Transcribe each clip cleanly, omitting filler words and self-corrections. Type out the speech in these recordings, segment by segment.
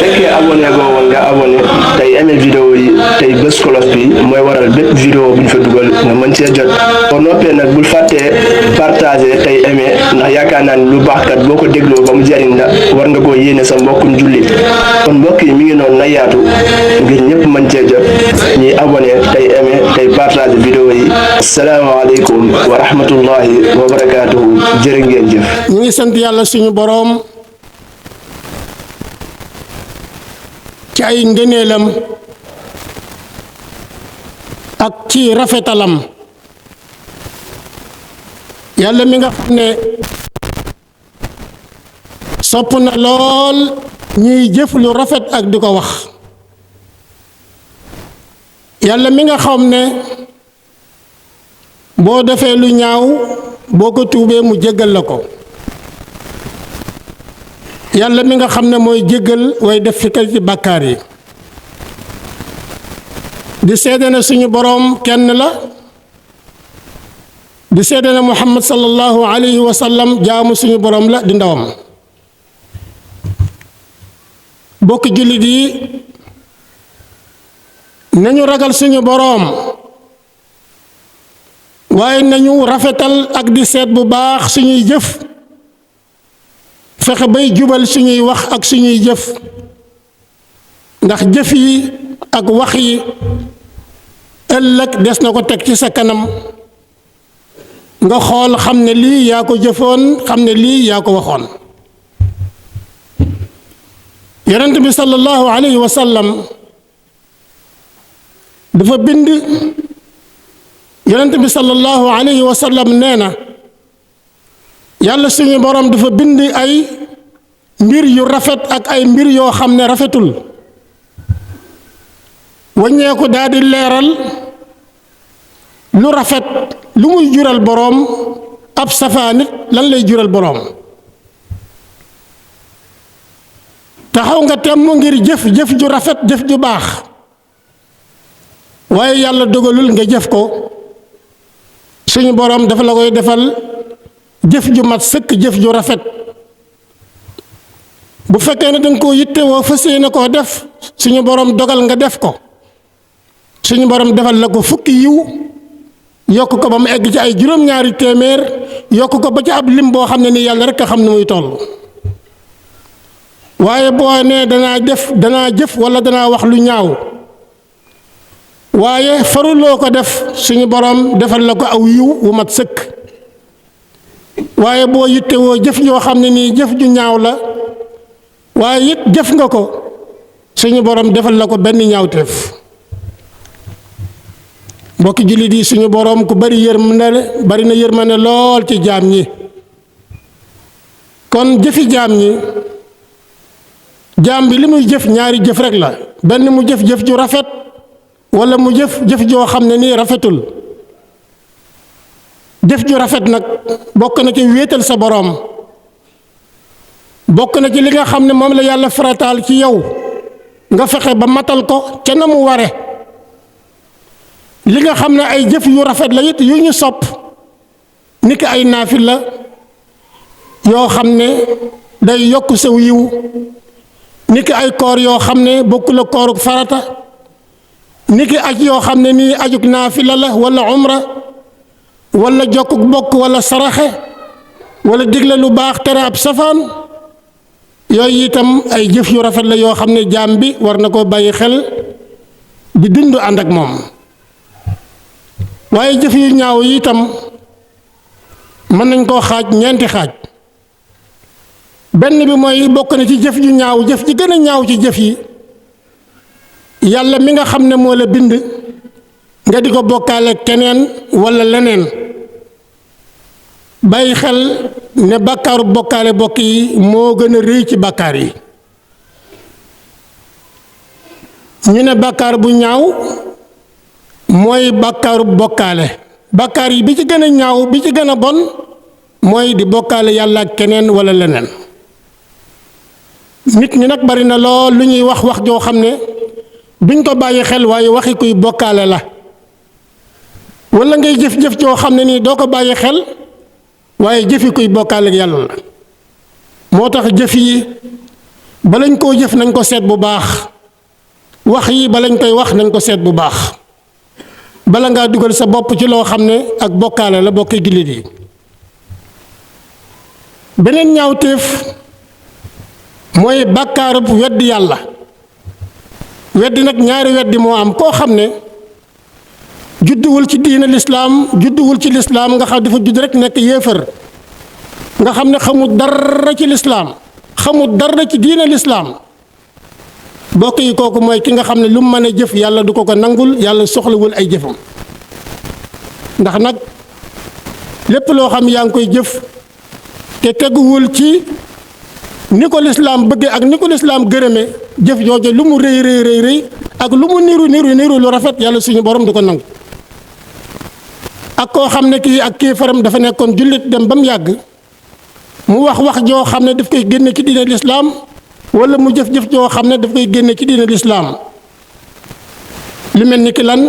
fekkee abonné goo woon nga abonné tey aimé vidéo yi tey bés cloche bi mooy waral bépp vidéo bu ñu fa dugal nga mën cee jot boo noppee nag bul fàttee partagé tey aimé ndax yaakaar naa ni lu baax kat boo ko dégloo ba mu jariñ la war nga koo yéene sa mbokkum jullit kon mbokk yi mi ngi noonu na yaatu ngir ñëpp mën cee jot ñuy abonné tey aimé tey partagé vidéo yi asalaamaaleykum wa rahmatullahi wa barakaatuhu jërë ngeen jëf. ñu ngi sant yàlla suñu boroom ci ay ngëneelam ak ci rafetalam yàlla mi nga xam ne sopp na lool ñuy jëf lu rafet ak di ko wax yàlla mi nga xam ne boo defee lu ñaaw boo ko tuubee mu jéggal la ko yàlla mi nga xam ne mooy jéggal way def fi kay ci bàkkaar yi di seede na suñu boroom kenn la di seede na muhammad sallallahu alayhi wa sallam jaamu suñu boroom la di ndawam bokk jullit yi nañu ragal suñu boroom waaye nañu rafetal ak di seet bu baax suñuy jëf fexe bay jubal suñuy wax ak suñuy jëf ndax jëf yi ak wax yi ëllëg des na ko teg ci sa kanam nga xool xam ne lii yaa ko jëfoon xam ne lii yaa ko waxoon yonent bi sallallahu alayhi wa sallam dafa bind yonent bi sallallahu alayhi wa sallam nee na yàlla suñu boroom dafa bind ay mbir yu rafet ak ay mbir yoo xam ne rafetul waññeeku daal di leeral lu rafet lu muy jural boroom ab safaanit lan lay jural boroom taxaw nga temm ngir jëf ju rafet jëf ju baax waaye yàlla dogalul nga jëf ko suñu boroom dafa la koy defal jëf ju mat sëkk jëf ju rafet bu fekkee ne danga koo yittewoo fas yéene koo def suñu boroom dogal nga def ko suñu boroom defal la ko fukki yiw yokk ko ba mu egg ci ay juróom-ñaari téeméer yokk ko ba ci ab lim boo xam ne ni yàlla rekk a xam ne muy toll waaye boo nee danaa jëf walla danaa wax lu ñaaw waaye faruloo ko def suñu boroom defal la ko aw yiw wu mat sëkk waaye boo yittewoo jëf yoo xam ne nii jëf ju ñaaw la waaye it jëf nga ko suñu boroom defal la ko benn ñaawteef mbokki jullit yi suñu boroom ku bari na yërmande lool ci jaam ñi kon jëfi jaam ñi jaam bi li muy jëf ñaari jëf rekk la benn mu jëf ju rafet walla mu jëf joo xam ne nii rafetul jëf ju rafet nag bokk na ci wéetal sa boroom bokk na ci li nga xam ne moom la yàlla farataal ci yow nga fexe ba matal ko ca na mu ware li nga xam ne ay jëf yu rafet la it yu ñu sopp niki ay naafila yoo xam ne day yokk saw yiw niki ay koor yoo xam ne bokkul ak kooruk farata niki aj yoo xam ne nii ajuk naafila la walla umra walla jokkuk bokk walla saraxe walla digle lu baax tere ab safaan yooyu itam ay jëf yu rafet la yoo xam ne jaam bi war na koo bàyyi xel di dund ànd ak moom waaye jëf yu ñaaw yi itam mën nañ koo xaaj ñeenti xaaj benn bi mooy bokk na ci jëf ju ñaaw jëf ji gën a ñaaw ci jëf yi yàlla mi nga xam ne moo la bind nga di ko bokkaale keneen walla leneen bàyyi xel ne bàkkaaru bokkaale bokk yi moo gën a rëy ci bàkkaar yi ñu ne bàkkaar bu ñaaw mooy bàkkaaru bokkaale bàkkaar yi bi ci gën a ñaaw bi ci gën a bon mooy di bokkaale yàlla ak keneen walla leneen nit ñi nag bari na lool lu ñuy wax joo xam ne duñ ko bàyyi xel waaye waxi kuy bokkaale la walla ngay jëf-jëf joo xam ne nii doo ko bàyyi xel waaye jëfi kuy bokkaale ak yàlla la. moo tax jëf yi balañ koo jëf nañ ko seet bu baax, wax yi balañ koy wax nañ ko seet bu baax, bala ngaa dugal sa bopp ci loo xam ne ak bokkaale la bokki jullit yi. beneen ñaawteef mooy bàkkaarub weddi yàlla. weddi nag ñaari weddi moo am. koo xam ne judduwul ci diina lislaam, judduwul ci lislaam, nga xam dafa judd rek nekk yéefar, nga xam ne xamul dara ci lislaam, xamul dara ci diina lislaam. bokk yi kooku mooy ki nga xam ne lu mu mën a jëf yàlla du ko ko nangul, yàlla soxlawul ay jëfam. ndax nag lépp loo xam yaa ngi koy jëf te teguwul ci ni ko lislaam bëgge ak ni ko lislaam gërëme, jëf jooju lu mu rëy rëy rëy ak lu mu niru lu rafet yàlla suñu borom du ko nangu. ak koo xam ne kii ak kéefaram dafa nekkoon jullit dem ba mu yàgg mu wax joo xam ne daf koy génne ci diine lislaam, wala mu jëf joo xam ne daf koy génne ci diine lislaam. lu mel ni ki lan,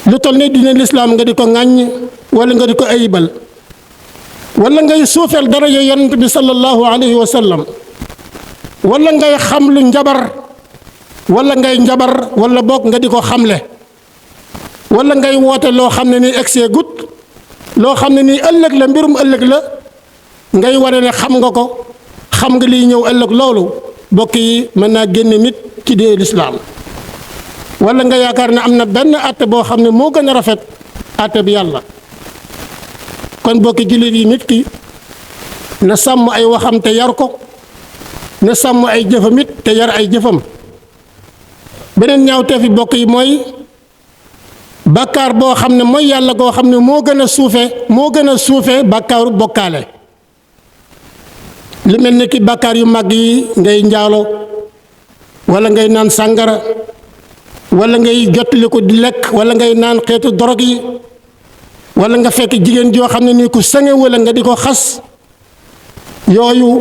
lu toll ne diine lislaam nga di ko ŋàññ wala nga di ko ayibal, wala ngay suufeel daraja yonent bi sallallahu alayhi wa sallam, wala ngay xam lu njabar, wala ngay njabar, wala boog nga di ko xamle, wala ngay woote loo xam ne nii egsee gut, loo xam ne nii ëllëg la, mbirum ëllëg la, ngay wane ne xam nga ko, xam nga liy ñëw ëllëg. loolu bokk yi mën naa génne nit ci diine lislaam. wala nga yaakaar ne am na benn àtte boo xam ne moo gën a rafet àtte bi yàlla. kon bokki jullit yi, nit ki na sàmm ay waxam te yar ko, na sàmm ay jëfam it te yar ay jëfam. beneen ñaawteef yi bokk yi mooy bàkkaar boo xam ne mooy yàlla goo xam ne moo gën a suufe bàkkaaru bokkaale. lu mel ni ki bàkkaar yu mag yi, ngay njaalo, wala ngay naan sàngara, wala ngay jottali ko di lekk, wala ngay naan xeetu dorog yi, wala nga fekk jigéen joo xam ne nii ku sange wala nga di ko xas. yooyu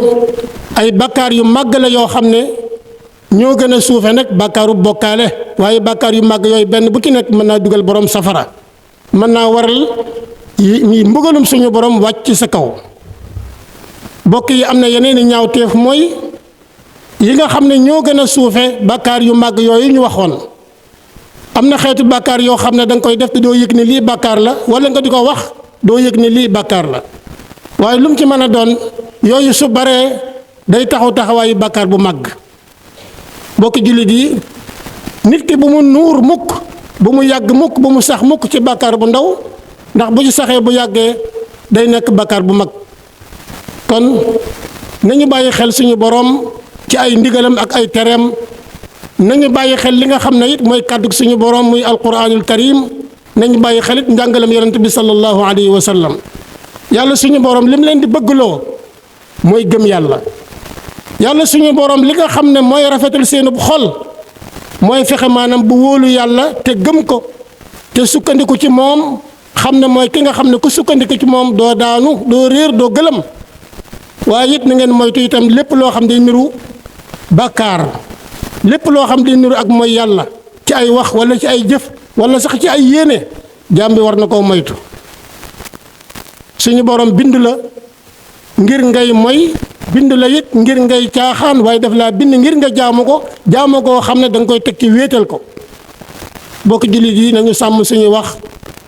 ay bàkkaar yu màgg la yoo xam ne ñoo gën a suufe nag bàkkaaru bokkaale. waaye bàkkaar yu màgg yooyu benn bu ci nekk mën naa dugal borom safara, mën naa waral yi mbugalum suñu borom wàcc ci sa kaw. bokk yi am na yeneen i ñaawteef mooy yi nga xam ne ñoo gën a suufe bàkkaar yu màgg yooyu ñu waxoon. am na xeetu bàkkaar yoo xam ne da nga koy def te doo yëg ne lii bàkkaar la, wala nga di ko wax doo yëg ne lii bàkkaar la. waaye lu mu ci mën a doon, yooyu su baree day taxawaayu bàkkaar bu màgg. bokki jullit yi, nit ki bu mu nuur mukk, bu mu yàgg mukk, bu mu sax mukk ci bàkkaar bu ndaw, ndax bu ci saxee bu yàggee day nekk bàkkaar bu mag. kon nañu bàyyi xel suñu borom ci ay ndigalam ak ay tereem, nañu bàyyi xel li nga xam ne it mooy kàddu suñu borom muy alquranul karim, nañu bàyyi xel it njàngalam yonent bi sallallahu alayhi wa sallam. yàlla suñu borom lim leen di bëggloo mooy gëm yàlla. yàlla suñu borom li nga xam ne mooy rafetal seen xol mooy fexe maanaam bu wóolu yàlla te gëm ko te sukkandiku ci moom, xam ne mooy ki nga xam ne ku sukkandiku ci moom doo daanu, doo réer, doo gëlëm. waaye it na ngeen moytu itam lépp loo xam day niru bàkkaar, lépp loo xam day niru ak mooy yàlla ci ay wax wala ci ay jëf wala sax ci ay yéene, jaam bi war na koo moytu. suñu borom bind la ngir ngay moy, bind la it ngir ngay caaxaan, waaye daf laa bind ngir nga jaamu koo xam ne da nga koy teg ci wéetal ko. bokk jullit yi nañu sàmm suñuy wax,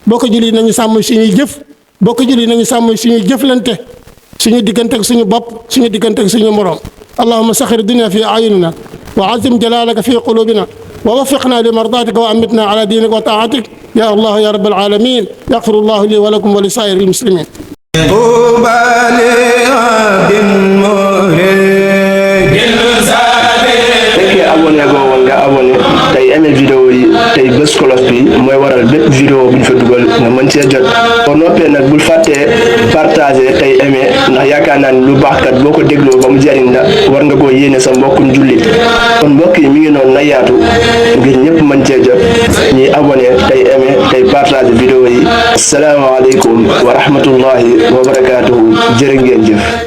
bokk jullit yi nañu sàmm suñuy jëf, bokk jullit yi nañu sàmm suñuy jëflante, suñu diggante ak suñu bopp, suñu diggante ak suñu morom. allahumma saxir dunya fi ayunina wa azim jalalaka fi qulubina wa waffiqna li mardatika wa amitna ala dinika wa taatik ya allah ya rabbal alamin. yaxfirullahu li wa lakum wa li saa'iril muslimin. abonné goo woon nga abonné tey aimé vidéo yi tey bés cloche bi mooy waral bépp vidéo bu ñu fa dugal nga mën cee jot. boo noppee nag bul fàttee partagé tey aimé, ndax yaakaar naa ni lu baax kat boo ko dégloo ba mu jariñ la war nga koo yéene sa mbokkum jullit. kon mbokk yi mi ngi noonu na yaatu ngir ñëpp mën cee jot, ñuy abonné tey aimé tey partagé vidéo yi. asalaamaaleykum wa rahmatullahi wa barakaatuhu. jërë ngeen jëf.